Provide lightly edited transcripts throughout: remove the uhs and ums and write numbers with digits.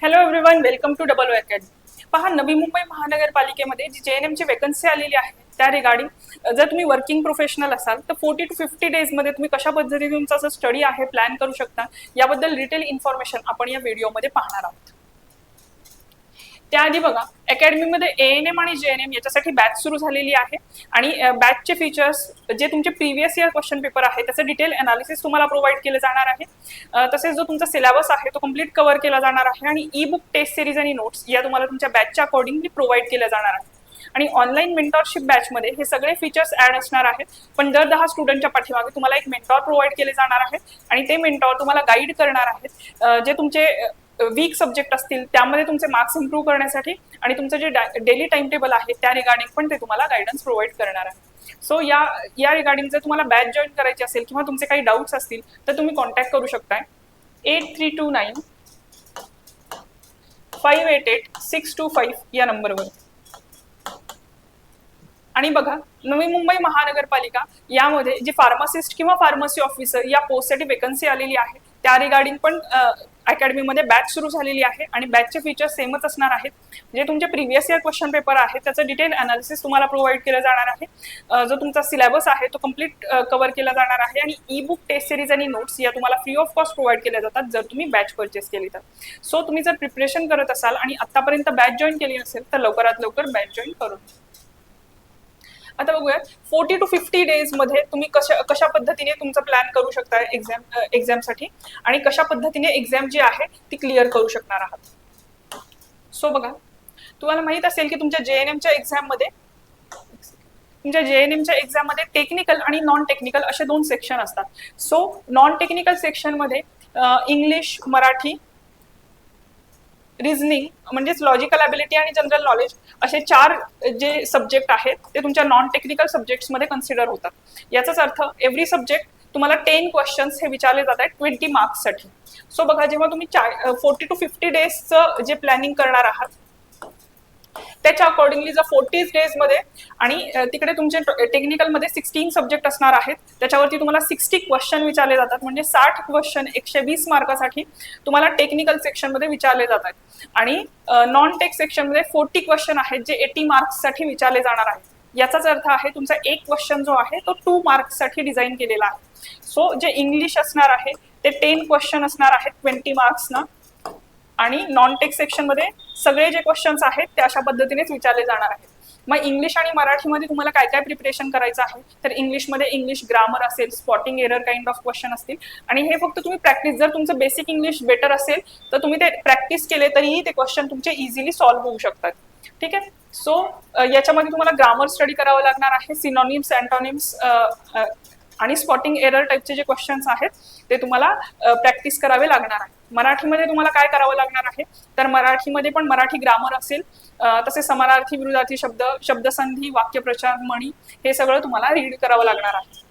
Hello everyone, welcome to double O academy. पहा, नवी मुंबई महानगरपालिकेमध्ये जी JNM ची वेकन्सी आलेली आहे त्या रिगार्डिंग जर तुम्ही वर्किंग प्रोफेशनल असाल तर 40 to 50 डेज मध्ये तुम्ही कशा पद्धतीने तुमचा जो स्टडी आहे प्लॅन करू शकता याबद्दल डिटेल इन्फॉर्मेशन आपण या व्हिडिओमध्ये पाहणार आहोत। त्याआधी बघा, अकॅडमीमध्ये ANM आणि JNM याच्यासाठी बॅच सुरू झालेली आहे आणि बॅचचे फीचर्स जे तुमचे प्रीवियस इयर क्वेश्चन पेपर आहे त्याचं डिटेल अनालिसिस तुम्हाला प्रोव्हाइड केलं जाणार आहे। तसेच जो तुमचा सिलेबस आहे तो कंप्लीट कव्हर केला जाणार आहे आणि ई बुक टेस्ट सिरीज आणि नोट्स या तुम्हाला तुमच्या बॅचच्या अकॉर्डिंगली प्रोव्हाइड केल्या जाणार आहे। आणि ऑनलाईन मेंटॉरशिप बॅचमध्ये हे सगळे फीचर्स ऍड असणार आहेत, पण दर 10 स्टुडंटच्या पाठीमागे तुम्हाला एक मेंटॉर प्रोव्हाइड केले जाणार आहे आणि ते मेंटॉर तुम्हाला गाईड करणार आहेत जे तुमचे वीक सब्जेक्ट असतील त्यामध्ये तुमचे मार्क्स इम्प्रूव्ह करण्यासाठी आणि तुमचं जे डेली टाइम टेबल आहे त्या रिगार्डिंग पण ते तुम्हाला गायडन्स प्रोव्हाइड करणार आहे। सो या रिगार्डिंग जर तुम्हाला बॅच जॉईन करायची असेल किंवा तुमचे काही डाऊट्स असतील तर तुम्ही कॉन्टॅक्ट करू शकताय 8329 588 625 या नंबरवर। आणि बघा, नवी मुंबई महानगरपालिका यामध्ये जी फार्मासिस्ट किंवा फार्मसी ऑफिसर या पोस्टसाठी वेकन्सी आलेली आहे त्या रिगार्डिंग पण अकॅडमीमध्ये बॅच सुरू झालेली आहे आणि बॅचचे फीचर्स सेमच असणार आहेत। जे तुमचे प्रीवियस इयर क्वेश्चन पेपर आहे त्याचं डिटेल अनालिसिस तुम्हाला प्रोव्हाइड केलं जाणार आहे। जो तुमचा सिलेबस आहे तो कम्प्लीट कव्हर केला जाणार आहे आणि ई बुक टेस्ट सिरीज आणि नोट्स या तुम्हाला फ्री ऑफ कॉस्ट प्रोव्हाइड केल्या जातात जर तुम्ही बॅच परचेस केली तर। सो तुम्ही जर प्रिपरेशन करत असाल आणि आतापर्यंत बॅच जॉईन केली नसेल तर लवकरात लवकर बॅच जॉईन करून। आता बघूया 40 to 50 डेज मध्ये तुम्ही कशा पद्धतीने तुमचा प्लॅन करू शकता एक्झामसाठी आणि कशा पद्धतीने एक्झाम जी आहे ती क्लिअर करू शकणार आहात। सो बघा, तुम्हाला माहित असेल की तुमच्या JNMच्या एक्झाम मध्ये टेक्निकल आणि नॉन टेक्निकल असे दोन सेक्शन असतात। सो नॉन टेक्निकल सेक्शन मध्ये इंग्लिश, मराठी, रिझनिंग म्हणजेच लॉजिकल ॲबिलिटी आणि जनरल नॉलेज असे 4 जे सब्जेक्ट आहेत ते तुमच्या नॉन टेक्निकल सब्जेक्ट्स मध्ये कन्सिडर होतात। याचाच अर्थ एव्हरी सब्जेक्ट तुम्हाला 10 क्वेश्चन्स हे विचारले जात आहेत 20 मार्क्ससाठी। सो बघा, जेव्हा तुम्ही 40 to 50 डेजचं जे प्लॅनिंग करणार आहात त्याच्या अकॉर्डिंगली जर 40 डेज मध्ये आणि तिकडे तुमचे टेक्निकल मध्ये 16 सब्जेक्ट असणार आहेत त्याच्यावरती तुम्हाला 60 क्वेश्चन विचारले जातात, म्हणजे 60 क्वेश्चन 120 मार्कासाठी तुम्हाला टेक्निकल सेक्शन मध्ये विचारले जातात आणि नॉन टेक सेक्शन मध्ये 40 क्वेश्चन आहेत जे 80 मार्क्ससाठी विचारले जाणार आहेत। याचाच अर्थ आहे तुमचा एक क्वेश्चन जो आहे तो 2 मार्क्ससाठी डिझाईन केलेला आहे। सो जे इंग्लिश असणार आहे ते 10 क्वेश्चन असणार आहेत 20 मार्क्सना आणि नॉन टेक सेक्शन मध्ये सगळे जे क्वेश्चन्स आहेत ते अशा पद्धतीनेच विचारले जाणार आहेत। मग इंग्लिश आणि मराठीमध्ये तुम्हाला काय काय प्रिपरेशन करायचं आहे तर इंग्लिशमध्ये इंग्लिश ग्रामर असेल, spotting error kind of question असतील आणि हे फक्त तुम्ही प्रॅक्टिस, जर तुमचं बेसिक इंग्लिश बेटर असेल तर तुम्ही ते प्रॅक्टिस केले तरीही ते क्वेश्चन तुमचे इझिली सॉल्व्ह होऊ शकतात। ठीक आहे। सो याच्यामध्ये तुम्हाला ग्रामर स्टडी करावं लागणार आहे, सिनॉनिम्स, अँटोनिम्स आणि स्पॉटिंग एरर टाइपचे जे क्वेश्चन्स आहेत ते तुम्हाला प्रॅक्टिस करावे लागणार आहे। मराठीमध्ये तुम्हाला काय करावं लागणार आहे तर मराठीमध्ये पण मराठी ग्रामर असेल, तसे समानार्थी, विरुद्धार्थी शब्द, शब्दसंधी, वाक्यप्रचार, म्हणी हे सगळं तुम्हाला रीड करावं लागणार आहे।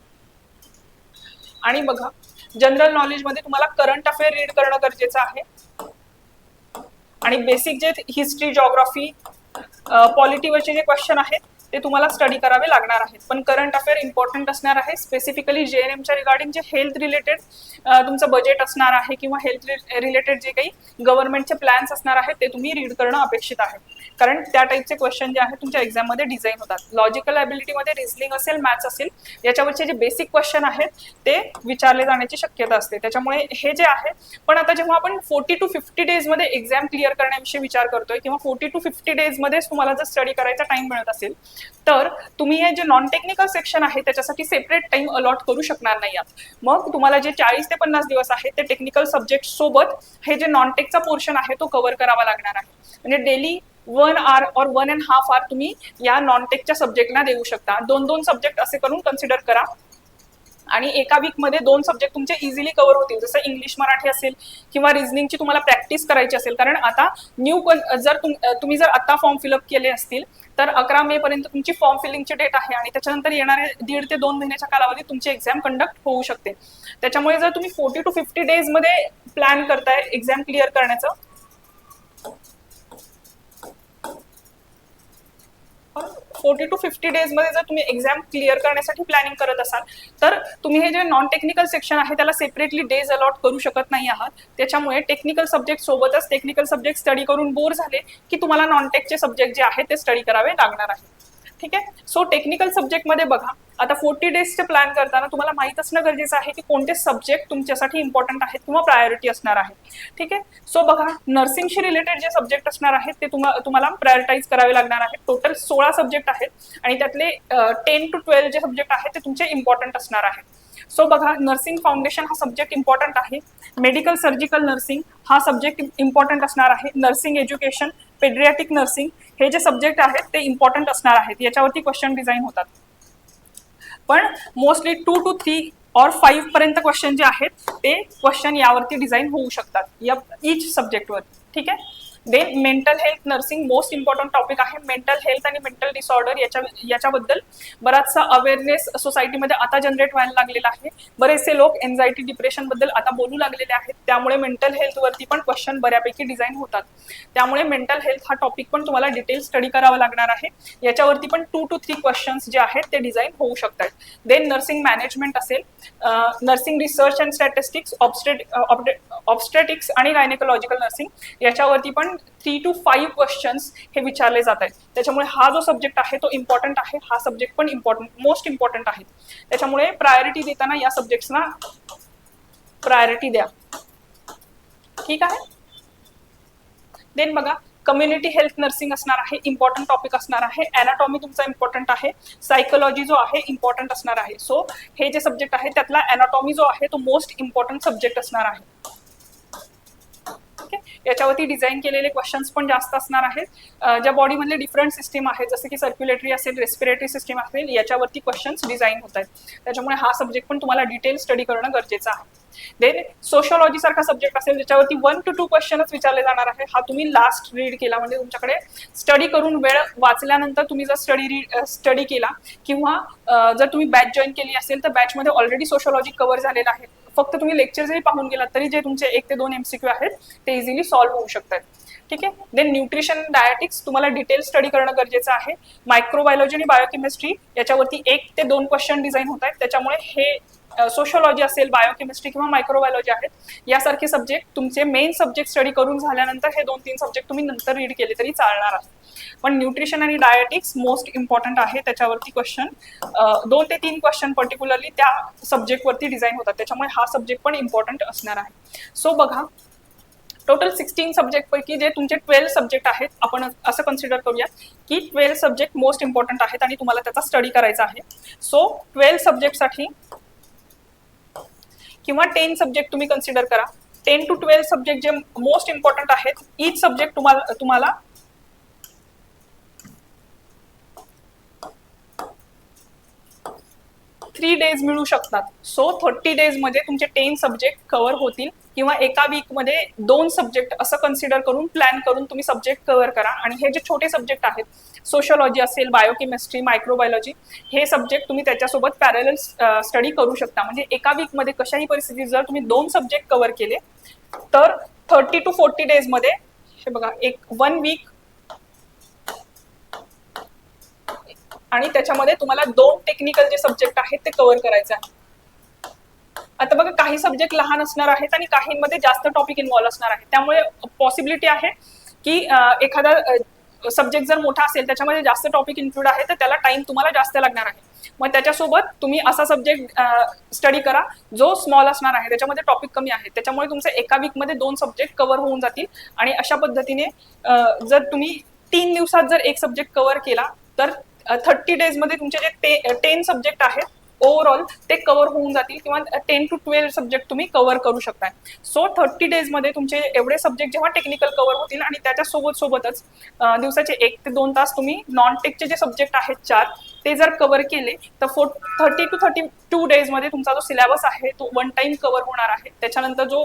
आणि बघा, जनरल नॉलेज मध्ये तुम्हाला करंट अफेअर रीड करणं गरजेचं आहे आणि बेसिक जे हिस्ट्री, जिओग्राफी, पॉलिटीवरचे जे क्वेश्चन आहेत ते तुम्हाला स्टडी करावे लागणार आहेत। पण करंट अफेअर इम्पॉर्टंट असणार आहे, स्पेसिफिकली JNMच्या रिगार्डिंग जे हेल्थ रिलेटेड तुमचं बजेट असणार आहे किंवा हेल्थ रिलेटेड जे काही गव्हर्नमेंटचे प्लॅन्स असणार आहेत ते तुम्ही रीड करणं अपेक्षित आहे, कारण त्या टाईपचे क्वेश्चन जे आहेत तुमच्या एक्झाममध्ये डिझाईन होतात। लॉजिकल ॲबिलिटीमध्ये रिझनिंग असेल, मॅथ्स असेल, याच्यावरचे जे बेसिक क्वेश्चन आहेत ते विचारले जाण्याची शक्यता असते। त्याच्यामुळे हे जे आहे, पण आता जेव्हा आपण 40 to 50 डेजमध्ये एक्झाम क्लिअर करण्याविषयी विचार करतोय किंवा 40 to 50 डेजमध्येच तुम्हाला जर स्टडी करायचा टाइम मिळत असेल तर तुम्ही हे जे नॉन टेक्निकल सेक्शन आहे त्याच्यासाठी सेपरेट टाइम अलॉट करू शकणार नाही आहात। मग तुम्हाला जे 40 ते 50 दिवस आहेत ते टेक्निकल सब्जेक्ट सोबत हे जे नॉन टेकचा पोर्शन आहे तो कव्हर करावा लागणार आहे। म्हणजे डेली 1 hour और 1.5 hour तुम्ही या नॉन टेकच्या सब्जेक्टला देऊ शकता। 2-2 सब्जेक्ट असे करून कन्सिडर करा आणि एका वीक मध्ये 2 सब्जेक्ट तुमचे इझिली कव्हर होतील, जसं इंग्लिश, मराठी असेल किंवा रिझनिंगची तुम्हाला प्रॅक्टिस करायची असेल, कारण आता जर तुम्ही जर आता फॉर्म फिलअप केले असतील तर 11 मे पर्यंत तुमची फॉर्म फिलिंगची डेट आहे आणि त्याच्यानंतर येणारे 1.5 ते 2 महिन्याच्या कालावधीत तुमची एक्झाम कंडक्ट होऊ शकते। त्याच्यामुळे जर तुम्ही 40 to 50 डेज मध्ये प्लॅन करताय एक्झाम क्लिअर करण्याचं 40 to 50 डेज मध्ये जर तुम्ही एक्झाम क्लिअर करण्यासाठी प्लॅनिंग करत असाल तर तुम्ही हे जे नॉन टेक्निकल सेक्शन आहे त्याला सेपरेटली डेज अलॉट करू शकत नाही आहात. त्याच्यामुळे टेक्निकल सब्जेक्ट सोबतच टेक्निकल सब्जेक्ट स्टडी करून बोर झाले की तुम्हाला नॉन टेकचे सब्जेक्ट जे आहेत ते स्टडी करावे लागणार आहे. ठीक आहे. सो टेक्निकल सब्जेक्टमध्ये बघा, आता 40 डेजचे प्लॅन करताना तुम्हाला माहित असणं गरजेचं आहे की कोणते सब्जेक्ट तुमच्यासाठी इम्पॉर्टंट आहेत किंवा प्रायोरिटी असणार आहे. ठीक आहे. सो बघा, नर्सिंगशी रिलेटेड जे सब्जेक्ट असणार आहेत ते तुम्हाला प्रायोरिटाईज करावे लागणार आहेत. टोटल 16 सब्जेक्ट आहेत आणि त्यातले 10 to 12 जे सब्जेक्ट आहेत ते तुमचे इम्पॉर्टंट असणार आहेत. सो बघा, नर्सिंग फाउंडेशन हा सब्जेक्ट इम्पॉर्टंट आहे. मेडिकल सर्जिकल नर्सिंग हा सब्जेक्ट इम्पॉर्टंट असणार आहे. नर्सिंग एज्युकेशन, पेडियाट्रिक नर्सिंग हे जे सब्जेक्ट आहेत ते इम्पॉर्टंट असणार आहेत. याच्यावरती क्वेश्चन डिझाईन होतात. पण मोस्टली 2 to 3 और 5 पर्यंत क्वेश्चन जे आहेत ते क्वेश्चन यावरती डिझाईन होऊ शकतात या इच सब्जेक्टवर. ठीक आहे. Then mental health nursing most important topic आहे. मेंटल हेल्थ आणि मेंटल डिसऑर्डर याच्याबद्दल बराचसा अवेअरनेस सोसायटीमध्ये आता जनरेट व्हायला लागलेला आहे. बरेचसे लोक एन्झायटी डिप्रेशन बद्दल आता बोलू लागलेले आहेत. त्यामुळे मेंटल हेल्थ वरती पण क्वेश्चन बऱ्यापैकी डिझाईन होतात. त्यामुळे मेंटल हेल्थ हा टॉपिक पण तुम्हाला डिटेल स्टडी करावा लागणार आहे. याच्यावरती पण 2 to 3 क्वेश्चन्स जे आहेत ते डिझाईन होऊ शकतात. देन नर्सिंग मॅनेजमेंट असेल, nursing research and statistics, obstetrics आणि गायनेकोलॉजिकल नर्सिंग याच्यावरती पण 3 to 5 क्वेश्चन्स हे विचारले जात आहेत. त्याच्यामुळे हा जो सब्जेक्ट आहे तो इम्पॉर्टंट आहे. हा सब्जेक्ट पण मोस्ट इम्पॉर्टंट आहे. त्याच्यामुळे प्रायोरिटी देताना या सब्जेक्ट्सना प्रायोरिटी द्या. ठीक आहे. देन बघा, कम्युनिटी हेल्थ नर्सिंग असणार आहे, इम्पॉर्टंट टॉपिक असणार आहे. अॅनाटॉमी तुमचा इम्पॉर्टंट आहे. सायकोलॉजी जो आहे इम्पॉर्टंट असणार आहे. सो हे जे सब्जेक्ट आहे त्यातला अॅनाटॉमी जो आहे तो मोस्ट इम्पॉर्टंट सब्जेक्ट असणार आहे. याच्यावरती डिझाईन केलेले क्वेश्चन्स पण जास्त असणार आहेत. ज्या बॉडीमधले डिफरंट सिस्टीम आहेत जसं की सर्क्युलेटरी असेल, रेस्पिरेटरी सिस्टीम असेल, याच्यावरती क्वेश्चन्स डिझाईन होत आहेत. त्याच्यामुळे हा सब्जेक्ट पण तुम्हाला डिटेल स्टडी करणं गरजेचं आहे. देन सोशियोलॉजी सारखा सब्जेक्ट असेल ज्याच्यावरती 1 to 2 क्वेश्चनच विचारले जाणार आहे. हा तुम्ही लास्ट रीड केला म्हणजे तुमच्याकडे स्टडी करून वेळ वाचल्यानंतर तुम्ही जर स्टडी केला किंवा जर तुम्ही बॅच जॉईन केली असेल तर बॅचमध्ये ऑलरेडी सोशियोलॉजी कव्हर झालेला आहे. फक्त तुम्ही लेक्चर जरी पाहून गेलात तरी जे तुमचे 1 ते 2 MCQ आहेत ते इझिली सॉल्व्ह होऊ शकतात. ठीक आहे. देन न्यूट्रिशन डायटिक्स तुम्हाला डिटेल स्टडी करणं गरजेचं आहे. मायक्रोबायोलॉजी आणि बायोकेमिस्ट्री याच्यावरती 1 ते 2 क्वेश्चन डिझाईन होत आहेत. त्याच्यामुळे हे सोशियोलॉजी असेल, बायोकेमिस्ट्री किंवा मायक्रोबायोलॉजी आहेत यासारखे सब्जेक्ट तुमचे मेन सब्जेक्ट स्टडी करून झाल्यानंतर हे 2-3 सब्जेक्ट तुम्ही नंतर रीड केले तरी चालणार आहे. पण न्यूट्रिशन आणि डायटिक्स मोस्ट इम्पॉर्टंट आहे. त्याच्यावरती क्वेश्चन 2 ते 3 क्वेश्चन पर्टिक्युलरली त्या सब्जेक्टवरती डिझाईन होतात. त्याच्यामुळे हा सब्जेक्ट पण इम्पॉर्टंट असणार आहे. सो बघा, टोटल 16 सब्जेक्ट पैकी जे तुमचे 12 सब्जेक्ट आहेत आपण असं कन्सिडर करूया की 12 सब्जेक्ट मोस्ट इम्पॉर्टंट आहेत आणि तुम्हाला त्याचा स्टडी करायचा आहे. सो 12 सब्जेक्टसाठी किंवा 10 सब्जेक्ट तुम्ही कन्सिडर करा. 10 to 12 सब्जेक्ट जे मोस्ट इम्पॉर्टंट आहेत, ईच सब्जेक्ट तुम्हाला 3 डेज मिळू शकतात. सो 30 डेज मध्ये तुमचे 10 सब्जेक्ट कव्हर होतील किंवा एका वीक मध्ये 2 सब्जेक्ट असं कन्सिडर करून प्लॅन करून तुम्ही सब्जेक्ट कव्हर करा. आणि हे जे छोटे सब्जेक्ट आहेत सोशियोलॉजी असेल, बायोकेमिस्ट्री, मायक्रोबायोलॉजी हे सब्जेक्ट तुम्ही त्याच्यासोबत पॅरलल स्टडी करू शकता. म्हणजे एका वीक मध्ये कशाही परिस्थितीत जर तुम्ही 2 सब्जेक्ट कव्हर केले तर 30 to 40 डेज मध्ये हे बघा 1 वीक आणि त्याच्यामध्ये तुम्हाला 2 टेक्निकल जे सब्जेक्ट आहेत ते कव्हर करायचे आहे. आता बघा, काही सब्जेक्ट लहान असणार आहेत आणि काहींमध्ये जास्त टॉपिक इन्व्हॉल्व असणार आहे. त्यामुळे पॉसिबिलिटी आहे की एखादा सब्जेक्ट जर मोठा असेल त्याच्यामध्ये जास्त टॉपिक इन्क्लूड आहे तर त्याला टाइम तुम्हाला जास्त लागणार आहे. मग त्याच्यासोबत तुम्ही असा सब्जेक्ट स्टडी करा जो स्मॉल असणार आहे, त्याच्यामध्ये टॉपिक कमी आहे. त्याच्यामुळे तुमचे एका वीकमध्ये 2 सब्जेक्ट कव्हर होऊन जातील. आणि अशा पद्धतीने जर तुम्ही 3 दिवसात जर एक सब्जेक्ट कव्हर केला तर 30 डेजमध्ये तुमचे जे 10 सब्जेक्ट आहेत ओव्हरऑल ते कव्हर होऊन जातील किंवा 10 to 12 सब्जेक्ट तुम्ही कव्हर करू शकता. सो 30 डेजमध्ये तुमचे एवढे सब्जेक्ट जेव्हा टेक्निकल कव्हर होतील आणि त्याच्या सोबतच दिवसाचे 1 ते 2 तास तुम्ही नॉन टेकचे जे सब्जेक्ट आहेत 4 ते जर कव्हर केले तर 30 to 2 डेजमध्ये तुमचा जो सिलेबस आहे तो वन टाइम कव्हर होणार आहे. त्याच्यानंतर जो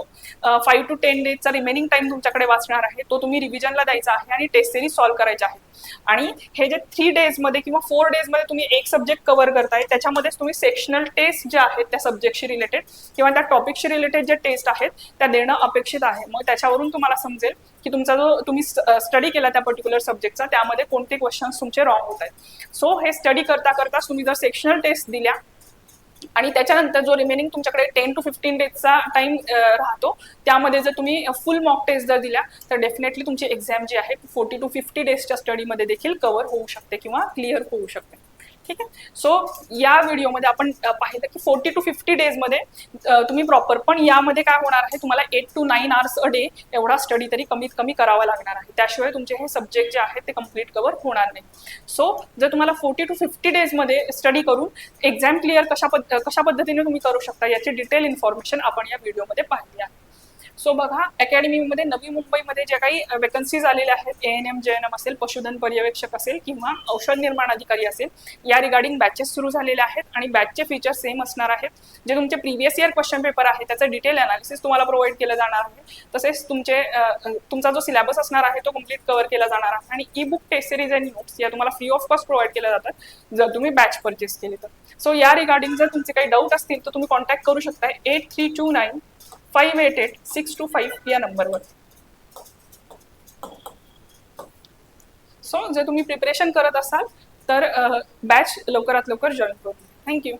5 to 10 डेजचा रिमेनिंग टाइम तुमच्याकडे वाचणार आहे तो तुम्ही रिव्हिजनला द्यायचा आहे आणि टेस्ट सिरीज सॉल्व्ह करायचे आहे. आणि हे जे 3 डेजमध्ये किंवा 4 डेजमध्ये तुम्ही एक सब्जेक्ट कव्हर करताय त्याच्यामध्येच तुम्ही सेक्शनल टेस्ट ज्या आहेत त्या सब्जेक्टशी रिलेटेड किंवा त्या टॉपिकशी रिलेटेड जे टेस्ट आहेत त्या देणं अपेक्षित आहे. मग त्याच्यावरून तुम्हाला समजेल की तुमचा जो तुम्ही स्टडी केला त्या पर्टिक्युलर सब्जेक्टचा त्यामध्ये कोणते क्वेश्चन्स तुमचे रॉंग होत आहेत. सो हे स्टडी करता करता तुम्ही जर सेक्शनल टेस्ट दिल्या आणि त्याच्यानंतर जो रिमेनिंग तुमच्याकडे 10 to 15 डेजचा टाइम राहतो त्यामध्ये जर तुम्ही फुल मॉक टेस्ट जर दिल्या तर डेफिनेटली तुमची एक्झाम जी आहे 40 to 50 डेजच्या स्टडीमध्ये देखील कव्हर होऊ शकते किंवा क्लिअर होऊ शकते. ठीक आहे. सो या व्हिडिओमध्ये आपण पाहिलं की 40 to 50 डेजमध्ये तुम्ही प्रॉपर, पण यामध्ये काय होणार आहे तुम्हाला 8 to 9 hours अ डे एवढा स्टडी तरी कमीत कमी करावा लागणार आहे. त्याशिवाय तुमचे हे सब्जेक्ट जे आहेत ते कम्प्लीट कव्हर होणार नाही. सो जर तुम्हाला 40 to 50 डेजमध्ये स्टडी करून एक्झाम क्लिअर कशा पद्धतीने तुम्ही करू शकता याची डिटेल इन्फॉर्मेशन आपण या व्हिडिओमध्ये पाहिली आहे. सो बघा, अकॅडमीमध्ये नवी मुंबईमध्ये जे काही वेकन्सीज आलेल्या आहेत, ANM JNM असेल, पशुधन पर्यवेक्षक असेल किंवा औषध निर्माण अधिकारी असेल, या रिगार्डिंग बॅचेस सुरू झालेले आहेत आणि बॅचचे फीचर्स सेम असणार आहेत. जे तुमचे प्रिव्हियस इयर क्वेश्चन पेपर आहे त्याचं डिटेल अनालिसिस तुम्हाला प्रोव्हाइड केलं जाणार आहे. तसेच तुमचा जो सिलेबस असणार आहे तो कम्प्लीट कव्हर केला जाणार आहे आणि ई बुक टेस्ट सिरीज आणि नोट्स या तुम्हाला फ्री ऑफ कॉस्ट प्रोव्हाइड केल्या जातात जर तुम्ही बॅच परचेस केली तर. सो या रिगार्डिंग जर तुमचे काही डाऊट असतील तर तुम्ही कॉन्टॅक्ट करू शकता 8329 588 625 या नंबरवर. सो जर तुम्ही प्रिपरेशन करत असाल तर बॅच लवकरात लवकर जॉईन करू. थँक्यू.